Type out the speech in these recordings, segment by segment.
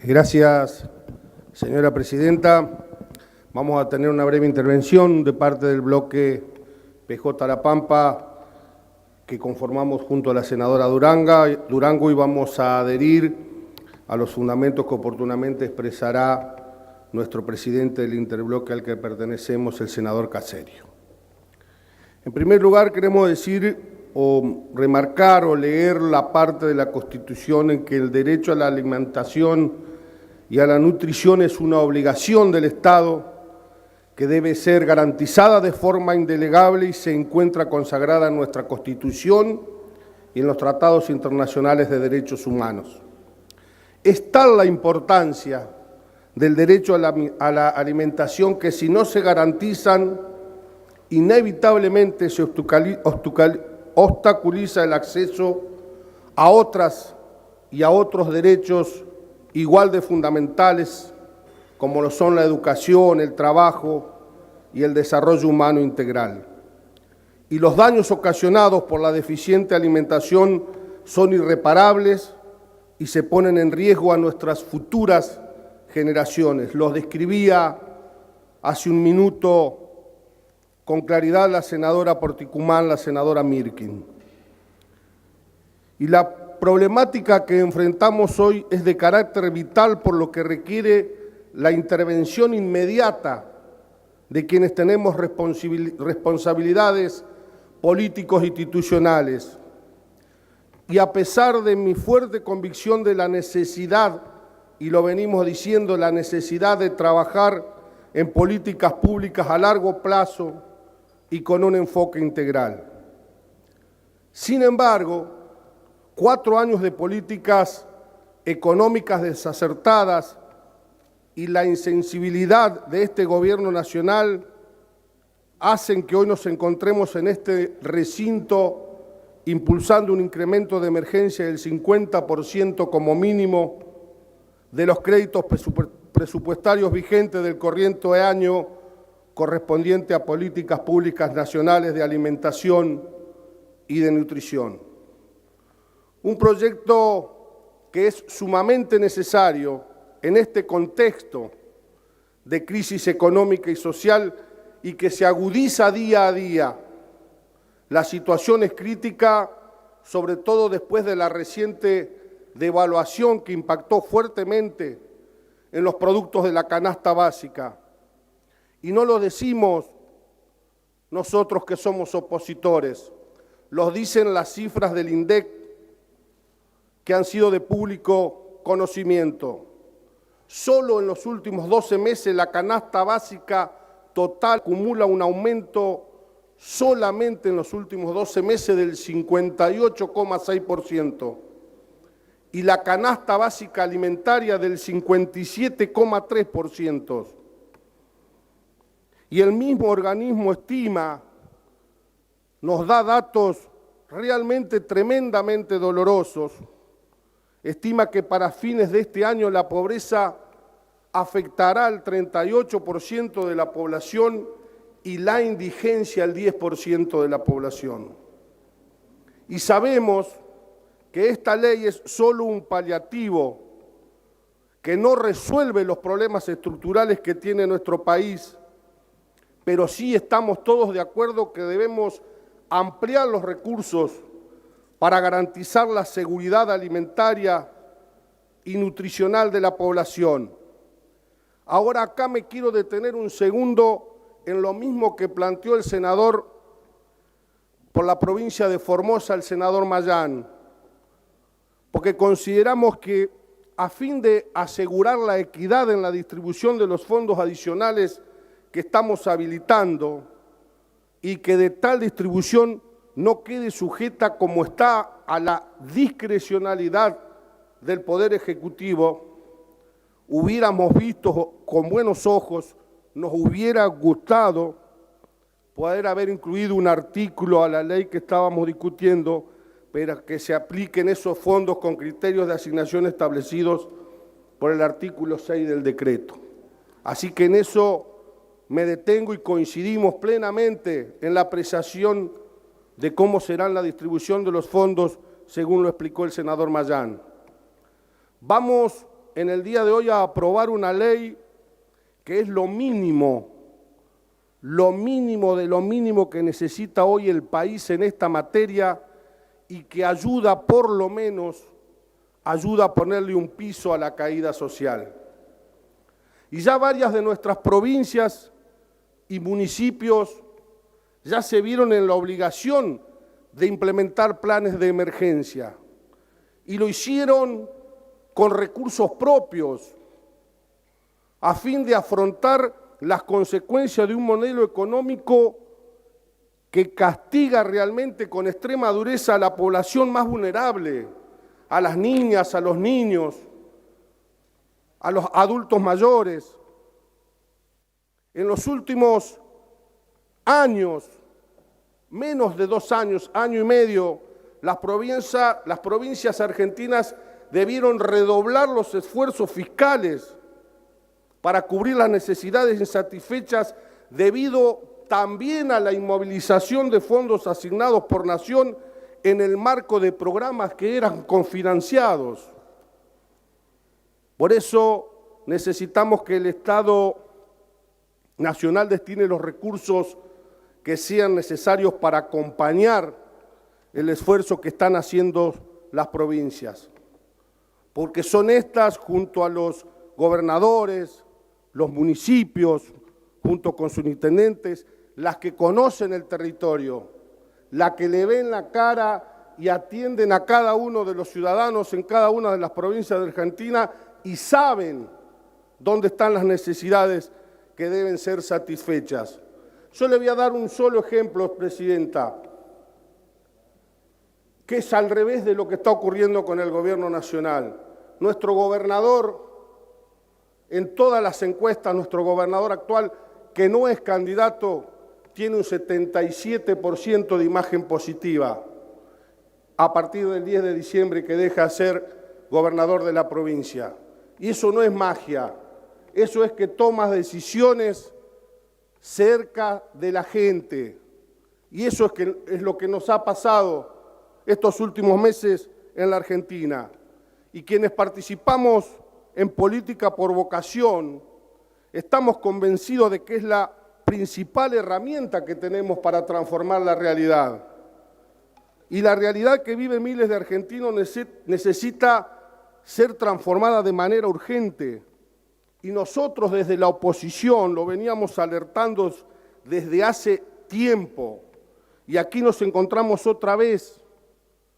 Gracias, señora presidenta. Vamos a tener una breve intervención de parte del bloque PJ La Pampa, que conformamos junto a la senadora Durango, y vamos a adherir a los fundamentos que oportunamente expresará nuestro presidente del interbloque al que pertenecemos, el senador Caserio. En primer lugar, queremos decir o remarcar o leer la parte de la Constitución en que el derecho a la alimentación y a la nutrición es una obligación del Estado que debe ser garantizada de forma indelegable y se encuentra consagrada en nuestra Constitución y en los tratados internacionales de derechos humanos. Es tal la importancia del derecho a la alimentación que si no se garantizan, inevitablemente se obstaculiza el acceso a otras y a otros derechos igual de fundamentales como lo son la educación, el trabajo y el desarrollo humano integral. Y los daños ocasionados por la deficiente alimentación son irreparables y se ponen en riesgo a nuestras futuras generaciones. Los describía hace un minuto con claridad la senadora Porticumán, la senadora Mirkin. Y la problemática que enfrentamos hoy es de carácter vital, por lo que requiere la intervención inmediata de quienes tenemos responsabilidades políticos e institucionales. Y a pesar de mi fuerte convicción de la necesidad, y lo venimos diciendo, la necesidad de trabajar en políticas públicas a largo plazo y con un enfoque integral. Sin embargo, 4 años de políticas económicas desacertadas y la insensibilidad de este gobierno nacional hacen que hoy nos encontremos en este recinto impulsando un incremento de emergencia del 50% como mínimo de los créditos presupuestarios vigentes del corriente año correspondiente a políticas públicas nacionales de alimentación y de nutrición. Un proyecto que es sumamente necesario en este contexto de crisis económica y social y que se agudiza día a día. La situación es crítica, sobre todo después de la reciente devaluación que impactó fuertemente en los productos de la canasta básica. Y no lo decimos nosotros que somos opositores, lo dicen las cifras del INDEC que han sido de público conocimiento. Solo en los últimos 12 meses la canasta básica total acumula un aumento solamente en los últimos 12 meses del 58,6% y la canasta básica alimentaria del 57,3%. Y el mismo organismo estima, nos da datos realmente tremendamente dolorosos, estima que para fines de este año la pobreza afectará al 38% de la población y la indigencia al 10% de la población. Y sabemos que esta ley es solo un paliativo que no resuelve los problemas estructurales que tiene nuestro país, pero sí estamos todos de acuerdo que debemos ampliar los recursos para garantizar la seguridad alimentaria y nutricional de la población. Ahora acá me quiero detener un segundo en lo mismo que planteó el senador por la provincia de Formosa, el senador Mayán, porque consideramos que a fin de asegurar la equidad en la distribución de los fondos adicionales que estamos habilitando y que de tal distribución no quede sujeta como está a la discrecionalidad del Poder Ejecutivo, hubiéramos visto con buenos ojos, nos hubiera gustado poder haber incluido un artículo a la ley que estábamos discutiendo, pero que se apliquen esos fondos con criterios de asignación establecidos por el artículo 6 del decreto. Así que en eso me detengo y coincidimos plenamente en la apreciación de cómo será la distribución de los fondos, según lo explicó el senador Mayán. Vamos en el día de hoy a aprobar una ley que es lo mínimo de lo mínimo que necesita hoy el país en esta materia y que ayuda, por lo menos, ayuda a ponerle un piso a la caída social. Y ya varias de nuestras provincias y municipios ya se vieron en la obligación de implementar planes de emergencia y lo hicieron con recursos propios a fin de afrontar las consecuencias de un modelo económico que castiga realmente con extrema dureza a la población más vulnerable, a las niñas, a los niños, a los adultos mayores. En los últimos años, menos de 2 años, año y medio, las provincias argentinas debieron redoblar los esfuerzos fiscales para cubrir las necesidades insatisfechas debido también a la inmovilización de fondos asignados por Nación en el marco de programas que eran confinanciados. Por eso necesitamos que el Estado Nacional destine los recursos que sean necesarios para acompañar el esfuerzo que están haciendo las provincias, porque son estas, junto a los gobernadores, los municipios, junto con sus intendentes, las que conocen el territorio, las que le ven la cara y atienden a cada uno de los ciudadanos en cada una de las provincias de Argentina y saben dónde están las necesidades que deben ser satisfechas. Yo le voy a dar un solo ejemplo, Presidenta, que es al revés de lo que está ocurriendo con el Gobierno Nacional. Nuestro gobernador, en todas las encuestas, nuestro gobernador actual, que no es candidato, tiene un 77% de imagen positiva a partir del 10 de diciembre que deja de ser gobernador de la provincia. Y eso no es magia, eso es que toma decisiones cerca de la gente. Y eso es lo que nos ha pasado estos últimos meses en la Argentina. Y quienes participamos en política por vocación, estamos convencidos de que es la principal herramienta que tenemos para transformar la realidad. Y la realidad que viven miles de argentinos necesita ser transformada de manera urgente. Y nosotros desde la oposición lo veníamos alertando desde hace tiempo. Y aquí nos encontramos otra vez,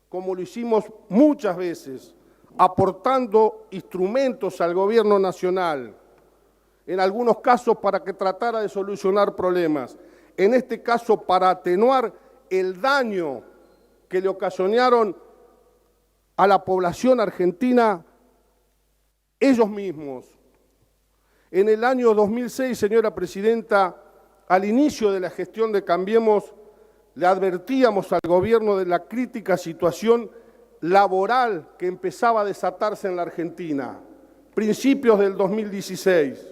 como lo hicimos muchas veces, aportando instrumentos al gobierno nacional, en algunos casos para que tratara de solucionar problemas, en este caso para atenuar el daño que le ocasionaron a la población argentina ellos mismos. En el año 2006, señora Presidenta, al inicio de la gestión de Cambiemos, le advertíamos al gobierno de la crítica situación laboral que empezaba a desatarse en la Argentina, principios del 2016.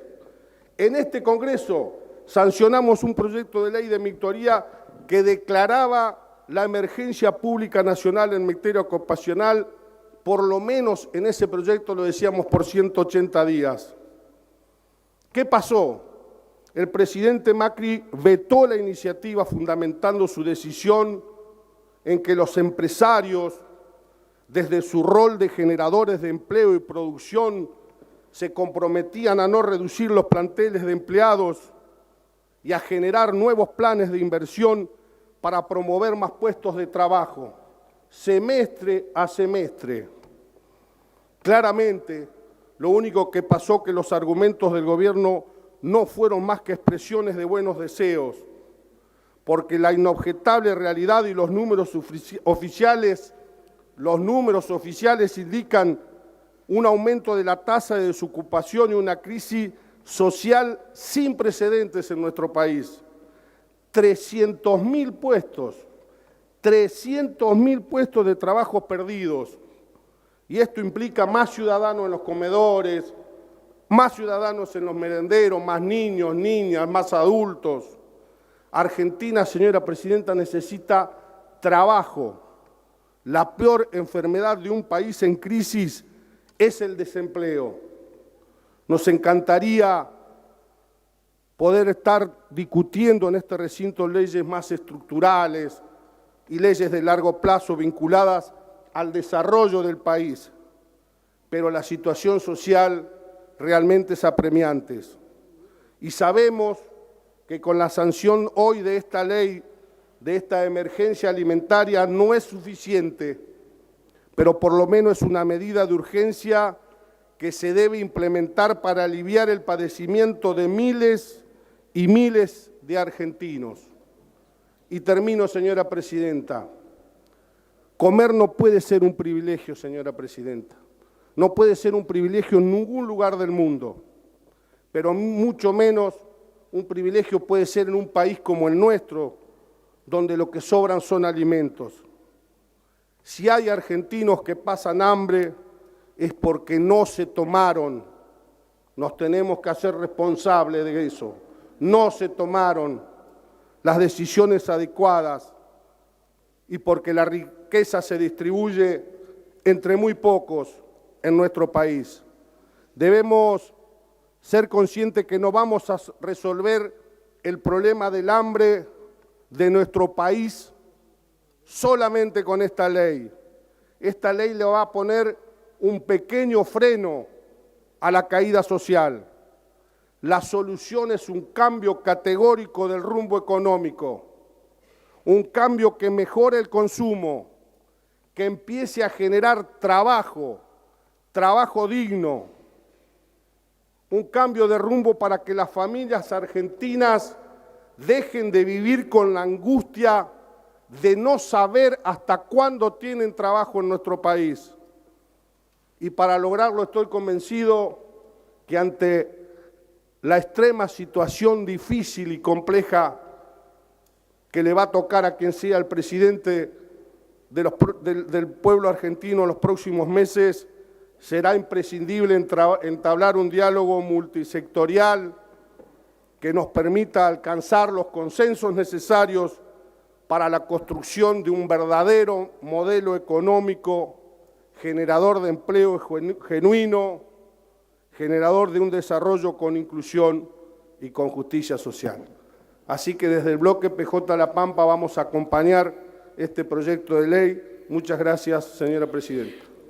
En este Congreso sancionamos un proyecto de ley de mictoría que declaraba la emergencia pública nacional en materia ocupacional, por lo menos en ese proyecto lo decíamos por 180 días. ¿Qué pasó? El presidente Macri vetó la iniciativa fundamentando su decisión en que los empresarios, desde su rol de generadores de empleo y producción, se comprometían a no reducir los planteles de empleados y a generar nuevos planes de inversión para promover más puestos de trabajo, semestre a semestre. Claramente, lo único que pasó que los argumentos del gobierno no fueron más que expresiones de buenos deseos, porque la inobjetable realidad y los números oficiales indican un aumento de la tasa de desocupación y una crisis social sin precedentes en nuestro país. 300.000 puestos de trabajo perdidos. Y esto implica más ciudadanos en los comedores, más ciudadanos en los merenderos, más niños, niñas, más adultos. Argentina, señora Presidenta, necesita trabajo. La peor enfermedad de un país en crisis es el desempleo. Nos encantaría poder estar discutiendo en este recinto leyes más estructurales y leyes de largo plazo vinculadas al desarrollo del país, pero la situación social realmente es apremiante. Y sabemos que con la sanción hoy de esta ley, de esta emergencia alimentaria, no es suficiente, pero por lo menos es una medida de urgencia que se debe implementar para aliviar el padecimiento de miles y miles de argentinos. Y termino, señora presidenta. Comer no puede ser un privilegio, señora presidenta. No puede ser un privilegio en ningún lugar del mundo, pero mucho menos un privilegio puede ser en un país como el nuestro, donde lo que sobran son alimentos. Si hay argentinos que pasan hambre, es porque no se tomaron, nos tenemos que hacer responsables de eso, no se tomaron las decisiones adecuadas y porque la riqueza se distribuye entre muy pocos en nuestro país. Debemos ser conscientes que no vamos a resolver el problema del hambre de nuestro país solamente con esta ley. Esta ley le va a poner un pequeño freno a la caída social. La solución es un cambio categórico del rumbo económico, un cambio que mejore el consumo, que empiece a generar trabajo digno, un cambio de rumbo para que las familias argentinas dejen de vivir con la angustia de no saber hasta cuándo tienen trabajo en nuestro país. Y para lograrlo estoy convencido que ante la extrema situación difícil y compleja que le va a tocar a quien sea el presidente del pueblo argentino en los próximos meses, será imprescindible entablar un diálogo multisectorial que nos permita alcanzar los consensos necesarios para la construcción de un verdadero modelo económico generador de empleo genuino, generador de un desarrollo con inclusión y con justicia social. Así que desde el bloque PJ La Pampa vamos a acompañar este proyecto de ley. Muchas gracias, señora presidenta.